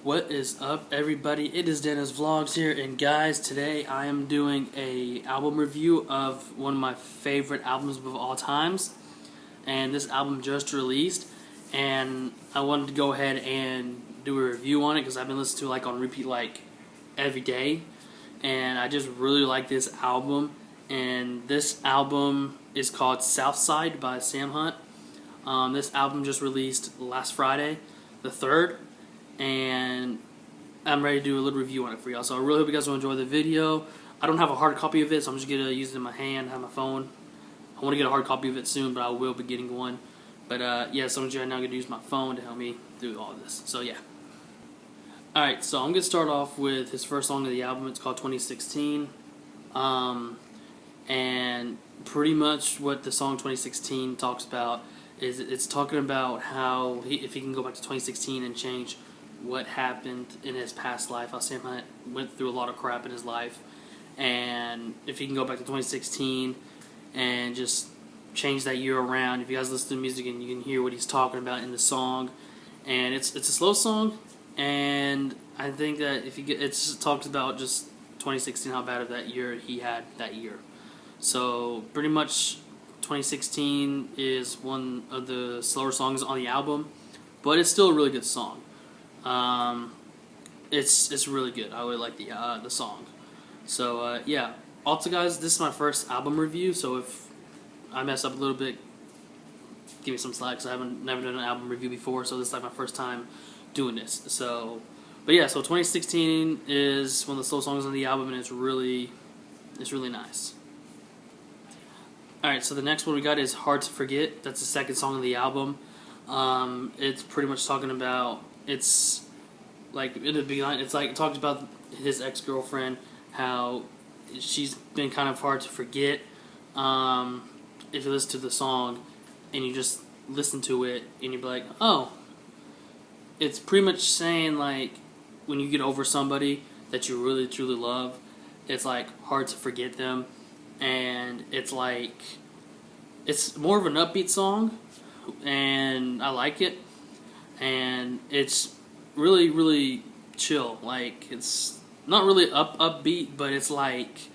What is up, everybody? It is Dennis Vlogs here, and guys, today I am doing a album review of one of my favorite albums of all times, and this album just released, and I wanted to go ahead and do a review on it because I've been listening to it on repeat every day, and I just really like this album. And this album is called Southside by Sam Hunt. This album just released last Friday, the 3rd. And I'm ready to do a little review on it for y'all. So I really hope you guys will enjoy the video. I don't have a hard copy of it, so I'm just going to use it in my hand, have my phone. I want to get a hard copy of it soon, but I will be getting one. But yeah, so I'm just right now going to use my phone to help me do all this. So yeah. Alright, so I'm going to start off with his first song of the album. It's called 2016. And pretty much what the song 2016 talks about is it's talking about how if he can go back to 2016 and change what happened in his past life, how Sam Hunt went through a lot of crap in his life, and if he can go back to 2016 and just change that year around. If you guys listen to the music and you can hear what he's talking about in the song, and it's a slow song, and I think that if you get, it talks about just 2016, how bad of that year he had that year. So pretty much 2016 is one of the slower songs on the album, but it's still a really good song. It's really good. I really like the song. So yeah. Also, guys, this is my first album review. So if I mess up a little bit, give me some slack. Cause I haven't never done an album review before, so this is like my first time doing this. So, but yeah. So 2016 is one of the slow songs on the album, and it's really nice. Alright, so the next one we got is Hard to Forget. That's the second song of the album. It's pretty much talking about, it's like in the beginning, it's like it talks about his ex-girlfriend, how she's been kind of hard to forget. If you listen to the song and you just listen to it and you're like, oh, it's pretty much saying like when you get over somebody that you really truly love, it's like hard to forget them. And it's like, it's more of an upbeat song, and I like it, and it's really chill. Like, it's not really upbeat, but it's like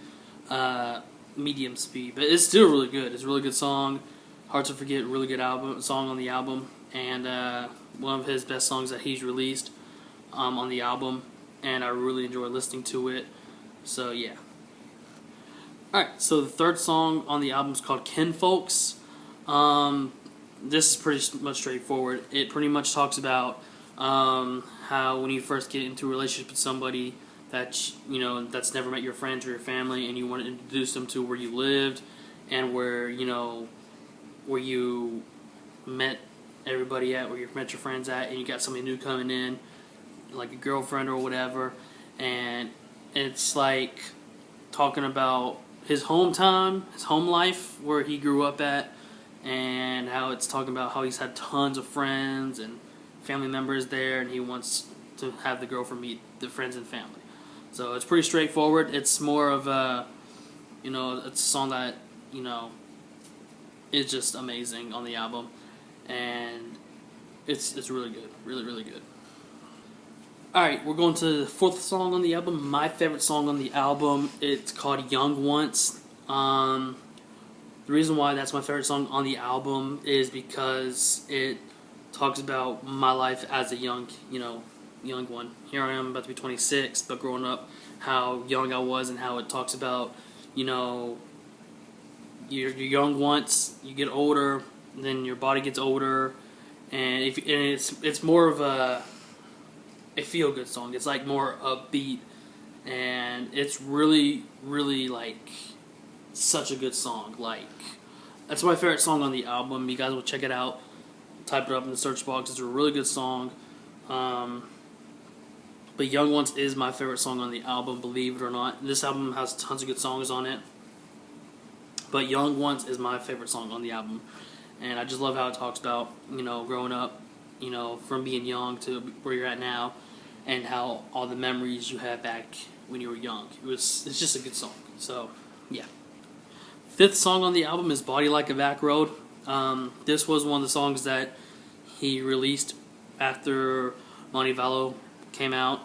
medium speed, but it's still really good. It's a really good song. Hard to Forget, really good song on the album, and one of his best songs that he's released on the album, and I really enjoy listening to it. So yeah. Alright, so the third song on the album is called Kinfolks. This is pretty much straightforward. It pretty much talks about how when you first get into a relationship with somebody that that's never met your friends or your family, and you want to introduce them to where you lived and where where you met everybody at, where you met your friends at, and you got somebody new coming in, like a girlfriend or whatever, and it's like talking about his hometown, his home life, where he grew up at, and how it's talking about how he's had tons of friends and family members there, and he wants to have the girlfriend meet the friends and family. So it's pretty straightforward. It's more of a, it's a song that, is just amazing on the album, and it's really good, really good. Alright, we're going to the fourth song on the album, my favorite song on the album. It's called Young Once. The reason why that's my favorite song on the album is because it talks about my life as a young one. Here I am, about to be 26, but growing up, how young I was, and how it talks about, you're young once, you get older, then your body gets older, and it's more of a feel-good song. It's like more upbeat, and it's really like such a good song. Like, that's my favorite song on the album. You guys will check it out, type it up in the search box. It's a really good song. But Young Once is my favorite song on the album, believe it or not. This album has tons of good songs on it, but Young Once is my favorite song on the album, and I just love how it talks about growing up, from being young to where you're at now, and how all the memories you had back when you were young. It's just a good song. So yeah. Fifth song on the album is Body Like a Back Road. This was one of the songs that he released after Monty Vallo came out.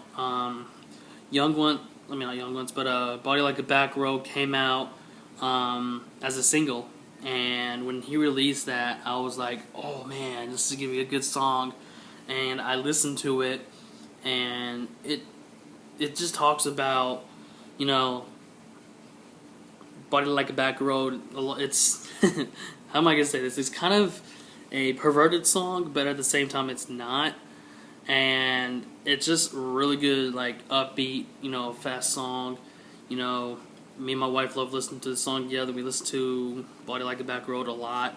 Young One, I mean not Young Ones, but Body Like a Back Road came out as a single. And when he released that, I was like, oh man, this is gonna be a good song. And I listened to it, and it just talks about, you know, Body Like a Back Road. It's how am I gonna say this? It's kind of a perverted song, but at the same time, it's not. And it's just really good, like upbeat, you know, fast song. You know, me and my wife love listening to the song together. We listen to Body Like a Back Road a lot.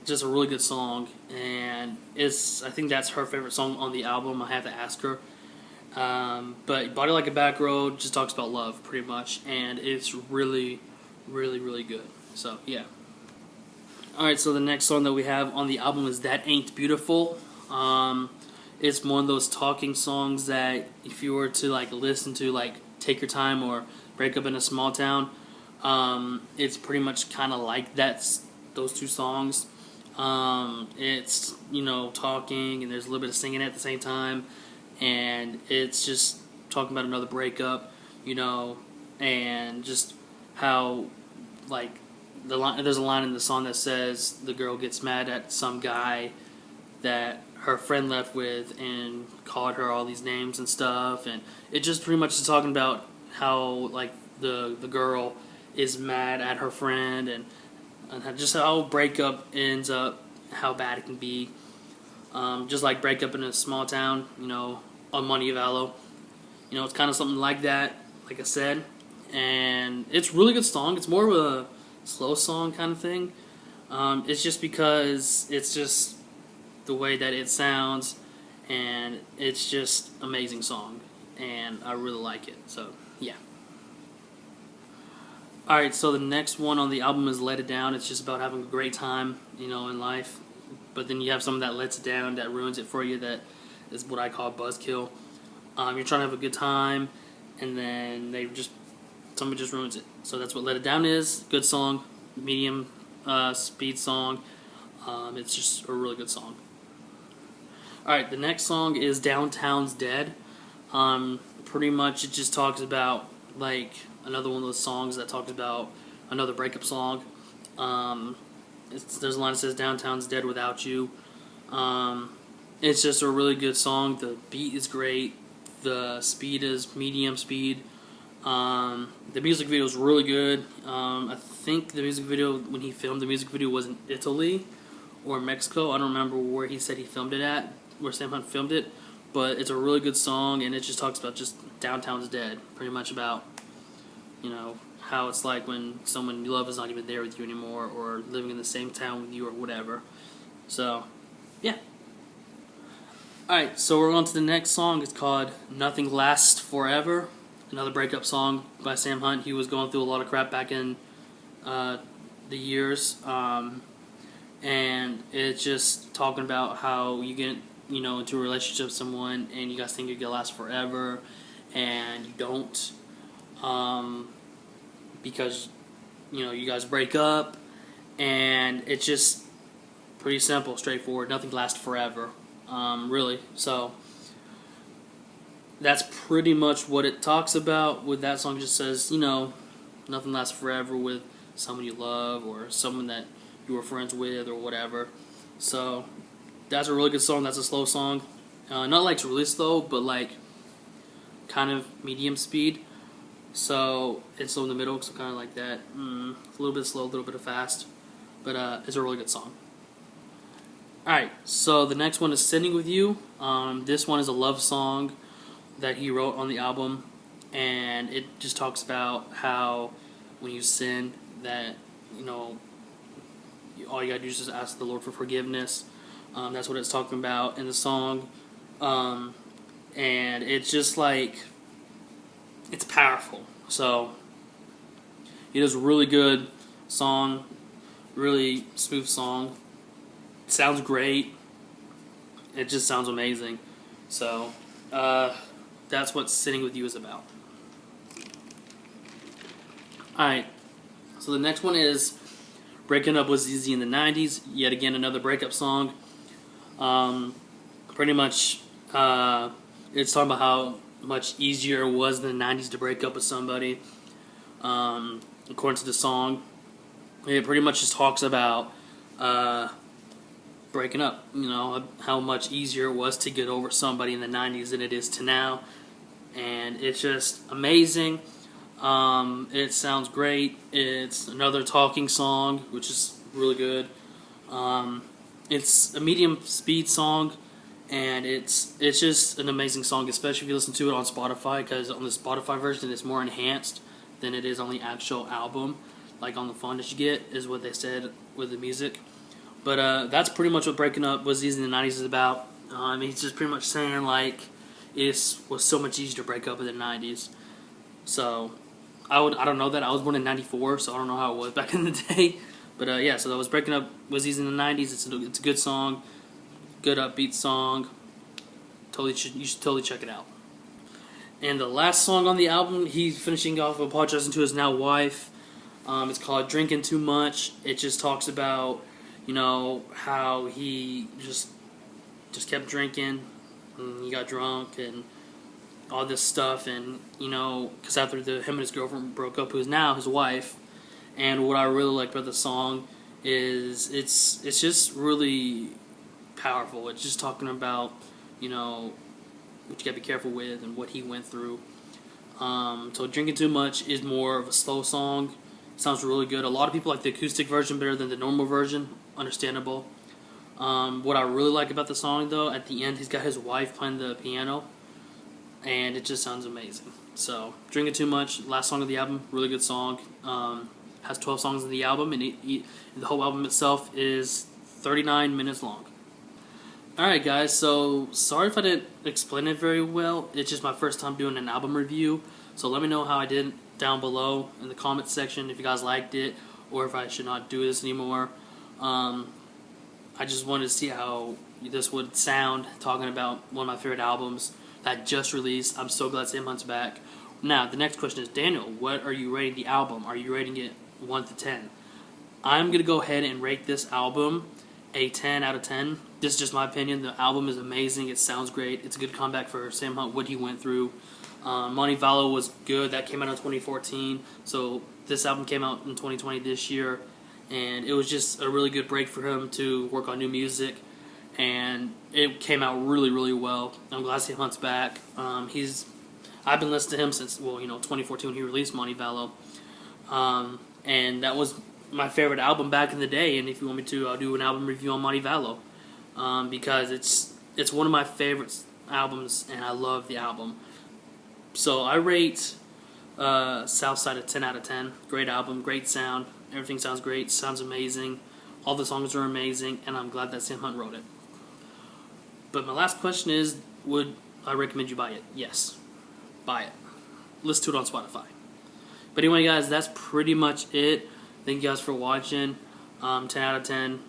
Just a really good song, and I think that's her favorite song on the album. I have to ask her. But Body Like a Back Road just talks about love, pretty much, and it's really, really, really good. So, yeah. Alright, so the next song that we have on the album is That Ain't Beautiful. It's one of those talking songs that if you were to, like, listen to, like, Take Your Time or Break Up in a Small Town, it's pretty much kind of like those two songs. It's, you know, talking, and there's a little bit of singing at the same time, and it's just talking about another breakup, you know, and just how, like, there's a line in the song that says the girl gets mad at some guy that her friend left with and called her all these names and stuff, and it just pretty much is talking about how, like, the girl is mad at her friend, and just how breakup ends up, how bad it can be. Just like breakup in a small town, you know, on Monte Vallo. You know, it's kind of something like that, like I said. And it's a really good song. It's more of a slow song kind of thing. It's just because it's just the way that it sounds, and it's just amazing song. And I really like it. So, yeah. Alright, so the next one on the album is Let It Down. It's just about having a great time, you know, in life. But then you have something that lets it down, that ruins it for you, that is what I call buzzkill. You're trying to have a good time, and then somebody just ruins it. So that's what Let It Down is. Good song, medium speed song. It's just a really good song. Alright, the next song is Downtown's Dead. Pretty much it just talks about, like, another one of those songs that talks about another breakup song. There's a line that says, Downtown's dead without you. It's just a really good song. The beat is great. The speed is medium speed. The music video is really good. I think the music video, when he filmed the music video, was in Italy or Mexico. I don't remember where he said he filmed it at, where Sam Hunt filmed it. But it's a really good song, and it just talks about just Downtown's dead. Pretty much about, you know, how it's like when someone you love is not even there with you anymore, or living in the same town with you, or whatever. So, yeah. Alright, so we're on to the next song. It's called Nothing Lasts Forever. Another breakup song by Sam Hunt. He was going through a lot of crap back in the years. And it's just talking about how you get, you know, into a relationship with someone and you guys think you're going to last forever, and you don't. Because, you know, you guys break up, and it's just pretty simple, straightforward. Nothing lasts forever, really. So that's pretty much what it talks about. With that song, just says, you know, nothing lasts forever with someone you love or someone that you were friends with or whatever. So that's a really good song. That's a slow song, not like really slow, but like kind of medium speed. So it's slow in the middle, so kind of like that. It's a little bit slow, a little bit of fast, but it's a really good song. Alright, so the next one is Sitting With You. This one is a love song that he wrote on the album, and it just talks about how when you sin, that, you know, all you gotta do is just ask the Lord for forgiveness. That's what it's talking about in the song. And it's just like, it's powerful. So it is a really good song, really smooth song. It sounds great. It just sounds amazing. So that's what Sitting With You is about. Alright, so the next one is Breaking Up Was Easy in the 90s. Yet again, another breakup song. Pretty much It's talking about how much easier it was in the 90s to break up with somebody. According to the song, it pretty much just talks about breaking up. You know, how much easier it was to get over somebody in the 90s than it is to now. And it's just amazing. It sounds great. It's another talking song, which is really good. It's a medium speed song, and it's just an amazing song, especially if you listen to it on Spotify, because on the Spotify version it's more enhanced than it is on the actual album. Like on the phone that you get is what they said with the music. But that's pretty much what Breaking Up Was Easy in the 90s is about. He's just pretty much saying like it was so much easier to break up in the 90s. So I don't know that. I was born in 94, so I don't know how it was back in the day. But yeah, so that was Breaking Up Was Easy in the 90s. It's a good song, good upbeat song. You should totally check it out. And the last song on the album, he's finishing off apologizing to his now wife. It's called Drinking Too Much. It just talks about, you know, how he just kept drinking, and he got drunk and all this stuff, and you know, because after him and his girlfriend broke up, who's now his wife. And what I really like about the song is it's just really powerful. It's just talking about, you know, what you gotta be careful with and what he went through. So Drinking Too Much is more of a slow song. It sounds really good. A lot of people like the acoustic version better than the normal version. Understandable. What I really like about the song, though, at the end, he's got his wife playing the piano, and it just sounds amazing. So, Drinking Too Much, last song of the album, really good song. Has 12 songs in the album, and the whole album itself is 39 minutes long. Alright guys, so sorry if I didn't explain it very well. It's just my first time doing an album review, so let me know how I did down below in the comments section if you guys liked it, or if I should not do this anymore. I just wanted to see how this would sound talking about one of my favorite albums that just released. I'm so glad Sam Hunt's back. Now, the next question is, Daniel, what are you rating the album? Are you rating it 1 to 10? I'm going to go ahead and rate this album a 10 out of 10. This is just my opinion. The album is amazing. It sounds great. It's a good comeback for Sam Hunt, what he went through. Monty Vallo was good. That came out in 2014. So this album came out in 2020 this year. And it was just a really good break for him to work on new music. And it came out really, really well. I'm glad Sam Hunt's back. I've been listening to him since, 2014 when he released Monty Vallo. And that was my favorite album back in the day. And if you want me to, I'll do an album review on Monty Vallo. Because it's one of my favorite albums, and I love the album. So I rate Southside a 10 out of 10. Great album, great sound. Everything sounds great, sounds amazing. All the songs are amazing, and I'm glad that Sam Hunt wrote it. But my last question is, would I recommend you buy it? Yes. Buy it. Listen to it on Spotify. But anyway, guys, that's pretty much it. Thank you guys for watching. 10 out of 10.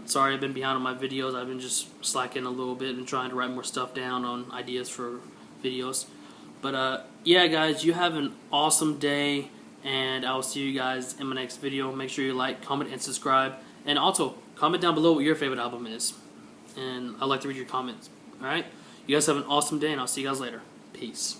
Sorry I've been behind on my videos. I've been just slacking a little bit and trying to write more stuff down on ideas for videos. But yeah, guys, you have an awesome day, and I will see you guys in my next video. Make sure you like, comment, and subscribe. And also, comment down below what your favorite album is. And I'd like to read your comments. Alright? You guys have an awesome day, and I'll see you guys later. Peace.